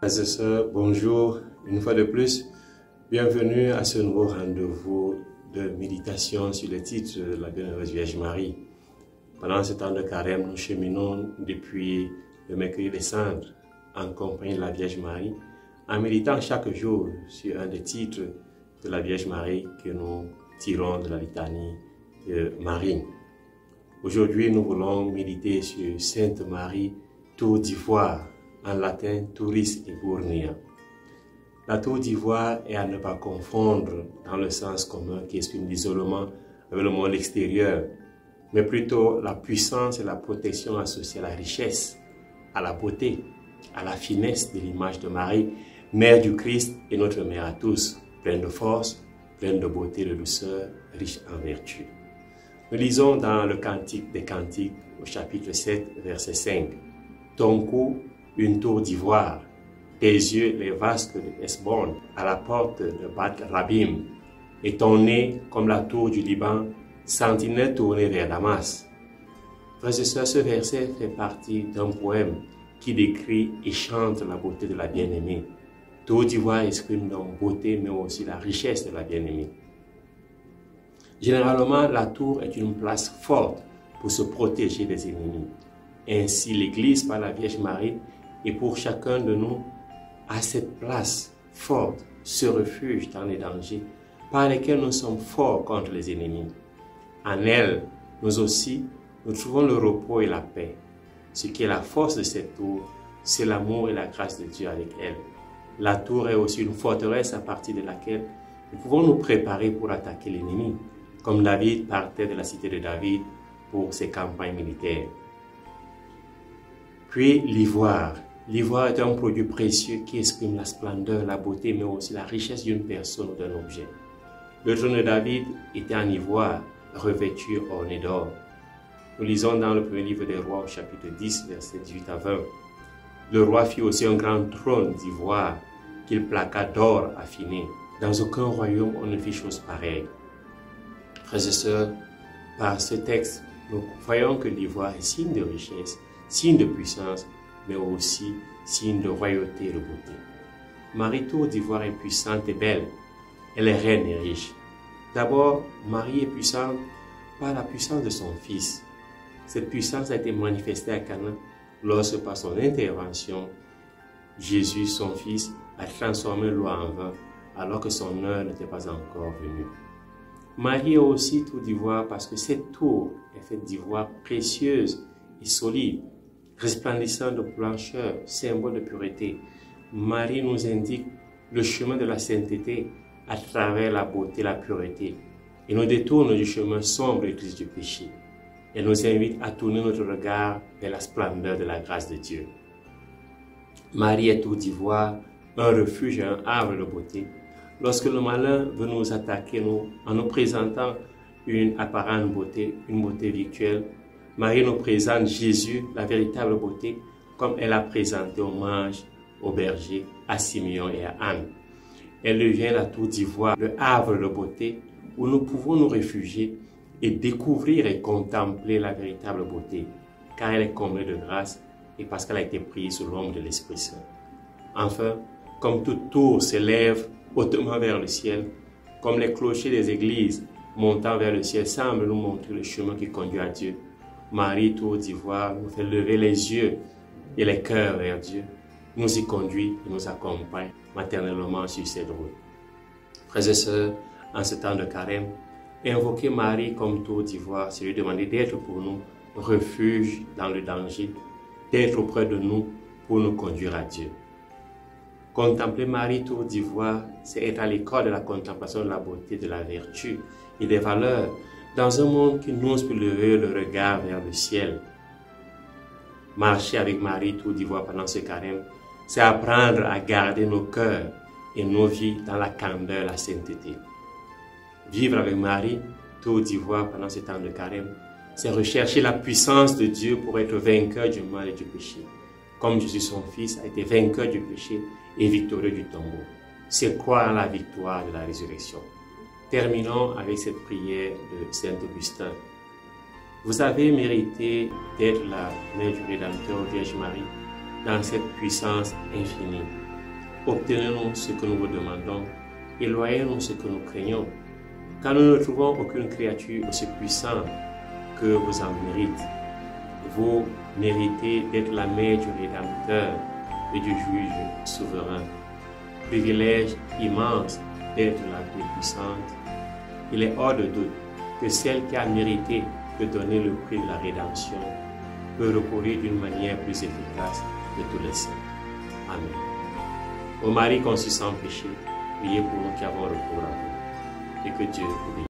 Frères et sœurs, bonjour une fois de plus. Bienvenue à ce nouveau rendez-vous de méditation sur le titre de la Bienheureuse Vierge Marie. Pendant ce temps de carême, nous cheminons depuis le mercredi des Cendres en compagnie de la Vierge Marie, en méditant chaque jour sur un des titres de la Vierge Marie que nous tirons de la litanie de Marie. Aujourd'hui, nous voulons méditer sur Sainte Marie, Tour d'ivoire, en latin Turis Eburnea. La tour d'ivoire est à ne pas confondre dans le sens commun qui exprime l'isolement avec le monde extérieur, mais plutôt la puissance et la protection associées à la richesse, à la beauté, à la finesse de l'image de Marie, Mère du Christ et notre Mère à tous, pleine de force, pleine de beauté et de douceur, riche en vertu. Nous lisons dans le Cantique des Cantiques au chapitre 7, verset 5. Ton cou, une tour d'ivoire, tes yeux les vasques de Hesbon, à la porte de Bat Rabim, et ton nez comme la tour du Liban, sentinelle tournée vers Damas. Frères et sœurs, ce verset fait partie d'un poème qui décrit et chante la beauté de la bien-aimée. Tour d'ivoire exprime donc beauté, mais aussi la richesse de la bien-aimée. Généralement, la tour est une place forte pour se protéger des ennemis. Ainsi, l'Église, par la Vierge Marie, et pour chacun de nous, a cette place forte, ce refuge dans les dangers, par lesquels nous sommes forts contre les ennemis. En elle, nous aussi, nous trouvons le repos et la paix. Ce qui est la force de cette tour, c'est l'amour et la grâce de Dieu avec elle. La tour est aussi une forteresse à partir de laquelle nous pouvons nous préparer pour attaquer l'ennemi, comme David partait de la cité de David pour ses campagnes militaires. Puis l'ivoire. L'ivoire est un produit précieux qui exprime la splendeur, la beauté, mais aussi la richesse d'une personne ou d'un objet. Le trône de David était en ivoire, revêtu orné d'or. Nous lisons dans le premier livre des rois au chapitre 10, versets 18 à 20. Le roi fit aussi un grand trône d'ivoire qu'il plaqua d'or affiné. Dans aucun royaume on ne fit chose pareille. Frères et sœurs, par ce texte, nous voyons que l'ivoire est signe de richesse, signe de puissance, mais aussi signe de royauté et de beauté. Marie Tour d'ivoire est puissante et belle. Elle est reine et riche. D'abord, Marie est puissante par la puissance de son Fils. Cette puissance a été manifestée à Cana lorsque, par son intervention, Jésus, son Fils, a transformé l'eau en vin alors que son heure n'était pas encore venue. Marie est aussi tour d'ivoire parce que cette tour est faite d'ivoire précieuse et solide, resplendissant de blancheur, symbole de pureté. Marie nous indique le chemin de la sainteté à travers la beauté, la pureté, et nous détourne du chemin sombre et triste du péché. Elle nous invite à tourner notre regard vers la splendeur de la grâce de Dieu. Marie est tour d'ivoire, un refuge et un havre de beauté. Lorsque le malin veut nous attaquer en nous présentant une apparente beauté, une beauté virtuelle, Marie nous présente Jésus, la véritable beauté, comme elle a présenté aux mages, aux bergers, à Simeon et à Anne. Elle devient la tour d'ivoire, le havre de beauté, où nous pouvons nous réfugier et découvrir et contempler la véritable beauté, car elle est comblée de grâce et parce qu'elle a été prise sous l'ombre de l'Esprit Saint. Enfin, comme toute tour s'élève hautement vers le ciel, comme les clochers des églises montant vers le ciel semblent nous montrer le chemin qui conduit à Dieu, Marie, tour d'ivoire, nous fait lever les yeux et les cœurs vers Dieu, nous y conduit et nous accompagne maternellement sur cette route. Frères et sœurs, en ce temps de carême, invoquer Marie comme tour d'ivoire, c'est lui demander d'être pour nous refuge dans le danger, d'être auprès de nous pour nous conduire à Dieu. Contempler Marie, tour d'ivoire, c'est être à l'école de la contemplation de la beauté, de la vertu et des valeurs, dans un monde qui n'ose plus lever le regard vers le ciel. Marcher avec Marie, tour d'ivoire pendant ce carême, c'est apprendre à garder nos cœurs et nos vies dans la candeur, la sainteté. Vivre avec Marie, tour d'ivoire pendant ce temps de carême, c'est rechercher la puissance de Dieu pour être vainqueur du mal et du péché, comme Jésus, son Fils, a été vainqueur du péché et victorieux du tombeau. C'est croire en la victoire de la résurrection. Terminons avec cette prière de Saint Augustin. Vous avez mérité d'être la Mère du Rédempteur, Vierge Marie, dans cette puissance infinie. obtenez-nous ce que nous vous demandons, éloignez-nous ce que nous craignons, car nous ne trouvons aucune créature aussi puissante que vous en méritez. Vous méritez d'être la mère du Rédempteur et du juge souverain. Privilège immense d'être la plus puissante. Il est hors de doute que celle qui a mérité de donner le prix de la rédemption peut recourir d'une manière plus efficace que tous les saints. Amen. Ô Marie conçue sans péché, priez pour nous qui avons recours à vous, et que Dieu vous bénisse.